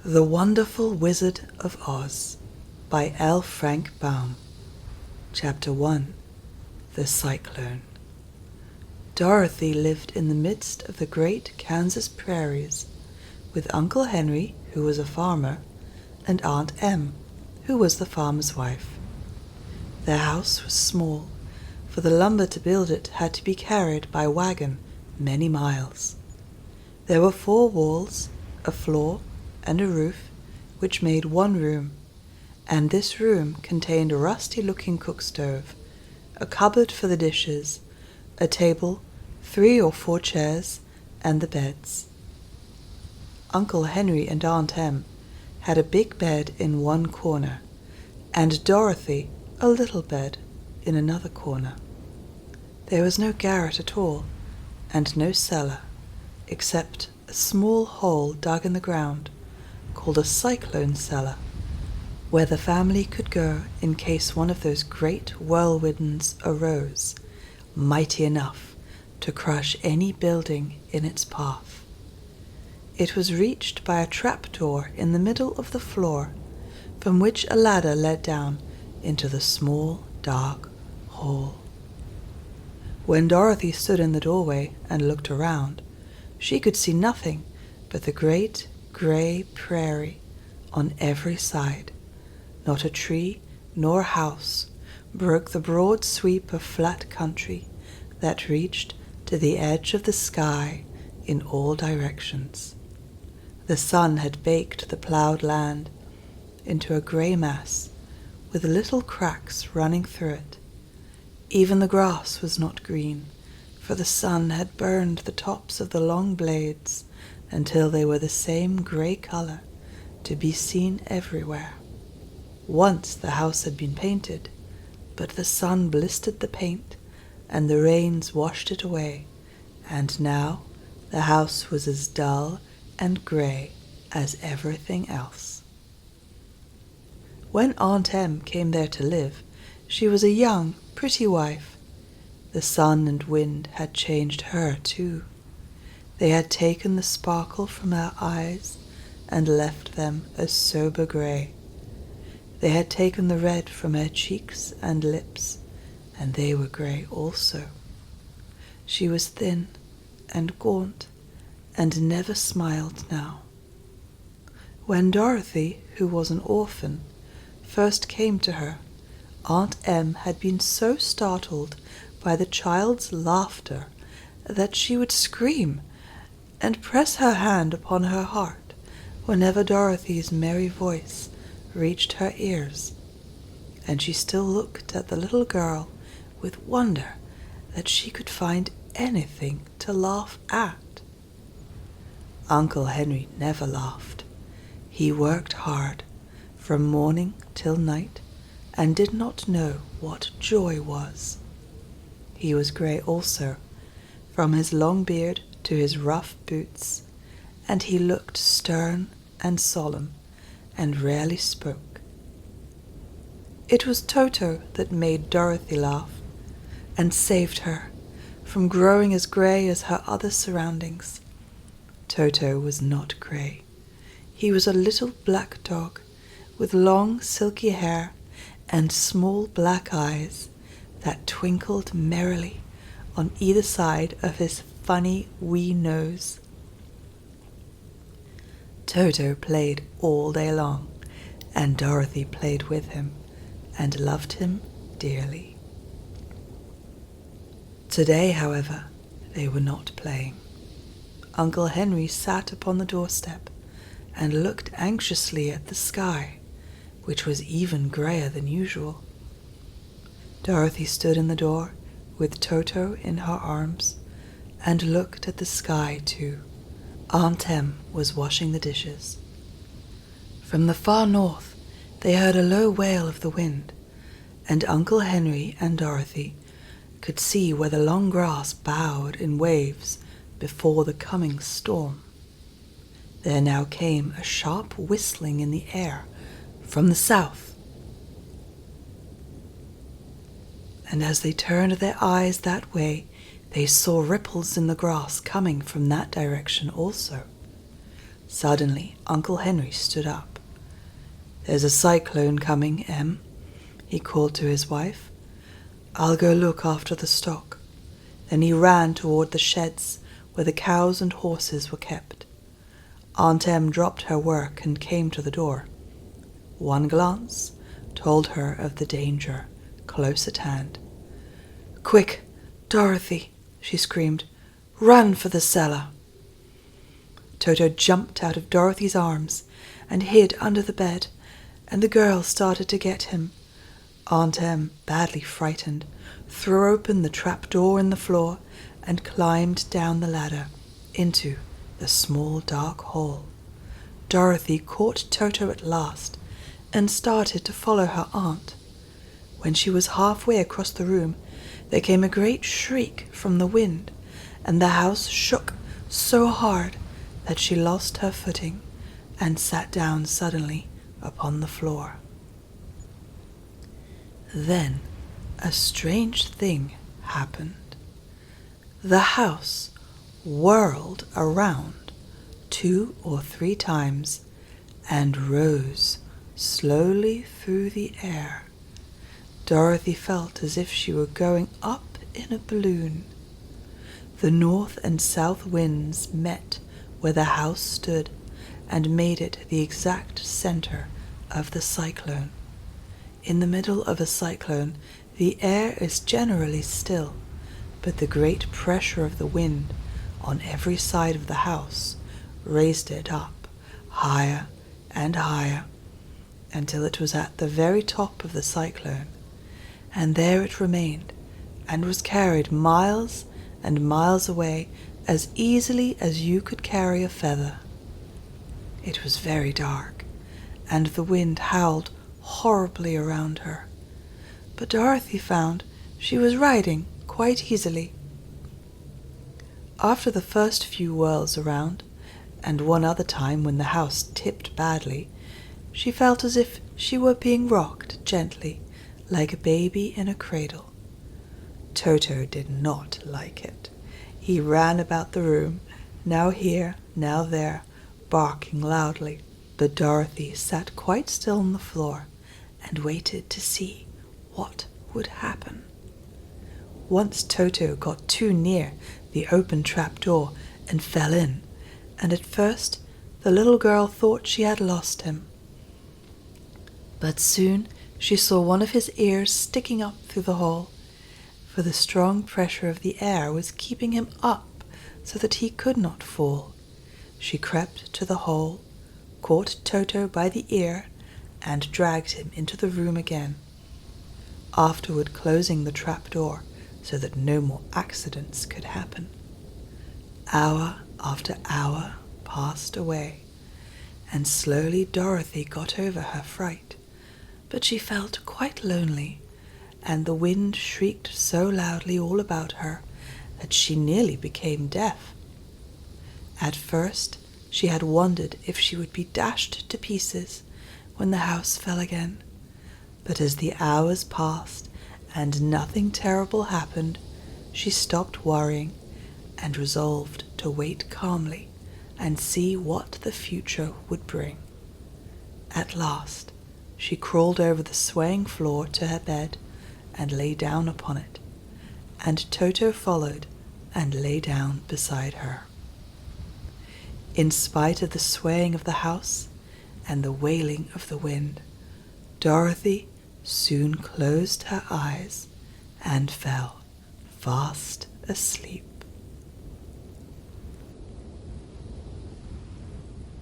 The Wonderful Wizard of Oz by L. Frank Baum. Chapter 1. The Cyclone. Dorothy lived in the midst of the great Kansas prairies with Uncle Henry, who was a farmer, and Aunt Em, who was the farmer's wife. Their house was small, for the lumber to build it had to be carried by wagon many miles. There were 4 walls, a floor, and a roof, which made one room, and this room contained a rusty-looking cook stove, a cupboard for the dishes, a table, 3 or 4 chairs, and the beds. Uncle Henry and Aunt Em had a big bed in one corner, and Dorothy a little bed in another corner. There was no garret at all, and no cellar, except a small hole dug in the ground, called a cyclone cellar, where the family could go in case one of those great whirlwinds arose, mighty enough to crush any building in its path. It was reached by a trapdoor in the middle of the floor, from which a ladder led down into the small, dark hall. When Dorothy stood in the doorway and looked around, she could see nothing but the great gray prairie on every side. Not a tree nor house broke the broad sweep of flat country that reached to the edge of the sky in all directions. The sun had baked the plowed land into a gray mass with little cracks running through it. Even the grass was not green, for the sun had burned the tops of the long blades until they were the same gray color to be seen everywhere. Once the house had been painted, but the sun blistered the paint and the rains washed it away, and now the house was as dull and gray as everything else. When Aunt Em came there to live, she was a young, pretty wife. The sun and wind had changed her too. They had taken the sparkle from her eyes and left them a sober gray. They had taken the red from her cheeks and lips, and they were gray also. She was thin and gaunt and never smiled now. When Dorothy, who was an orphan, first came to her, Aunt Em had been so startled by the child's laughter that she would scream and press her hand upon her heart whenever Dorothy's merry voice reached her ears, and she still looked at the little girl with wonder that she could find anything to laugh at. Uncle Henry never laughed. He worked hard from morning till night and did not know what joy was. He was grey also, from his long beard to his rough boots, and he looked stern and solemn and rarely spoke. It was Toto that made Dorothy laugh and saved her from growing as grey as her other surroundings. Toto was not grey. He was a little black dog with long silky hair and small black eyes that twinkled merrily on either side of his funny wee nose. Toto played all day long, and Dorothy played with him and loved him dearly. Today, however, they were not playing. Uncle Henry sat upon the doorstep and looked anxiously at the sky, which was even grayer than usual. Dorothy stood in the door with Toto in her arms and looked at the sky too. Aunt Em was washing the dishes. From the far north they heard a low wail of the wind, and Uncle Henry and Dorothy could see where the long grass bowed in waves before the coming storm. There now came a sharp whistling in the air from the south, and as they turned their eyes that way, they saw ripples in the grass coming from that direction also. Suddenly, Uncle Henry stood up. "There's a cyclone coming, Em," he called to his wife. "I'll go look after the stock." Then he ran toward the sheds where the cows and horses were kept. Aunt Em dropped her work and came to the door. One glance told her of the danger close at hand. "Quick, Dorothy!" she screamed. "Run for the cellar!" Toto jumped out of Dorothy's arms and hid under the bed, and the girl started to get him. Aunt Em, badly frightened, threw open the trap door in the floor and climbed down the ladder into the small dark hall. Dorothy caught Toto at last and started to follow her aunt. When she was halfway across the room, there came a great shriek from the wind, and the house shook so hard that she lost her footing and sat down suddenly upon the floor. Then a strange thing happened. The house whirled around 2 or 3 times and rose slowly through the air. Dorothy felt as if she were going up in a balloon. The north and south winds met where the house stood and made it the exact center of the cyclone. In the middle of a cyclone, the air is generally still, but the great pressure of the wind on every side of the house raised it up higher and higher until it was at the very top of the cyclone, and there it remained and was carried miles and miles away as easily as you could carry a feather. It was very dark, and the wind howled horribly around her, but Dorothy found she was riding quite easily. After the first few whirls around, and one other time when the house tipped badly, she felt as if she were being rocked gently, like a baby in a cradle. Toto did not like it. He ran about the room, now here, now there, barking loudly, but Dorothy sat quite still on the floor and waited to see what would happen. Once Toto got too near the open trap door and fell in, and at first the little girl thought she had lost him. But soon she saw one of his ears sticking up through the hole, for the strong pressure of the air was keeping him up so that he could not fall. She crept to the hole, caught Toto by the ear, and dragged him into the room again, afterward closing the trap door so that no more accidents could happen. Hour after hour passed away, and slowly Dorothy got over her fright, but she felt quite lonely, and the wind shrieked so loudly all about her that she nearly became deaf. At first she had wondered if she would be dashed to pieces when the house fell again, but as the hours passed and nothing terrible happened, she stopped worrying and resolved to wait calmly and see what the future would bring. At last she crawled over the swaying floor to her bed and lay down upon it, and Toto followed and lay down beside her. In spite of the swaying of the house and the wailing of the wind, Dorothy soon closed her eyes and fell fast asleep.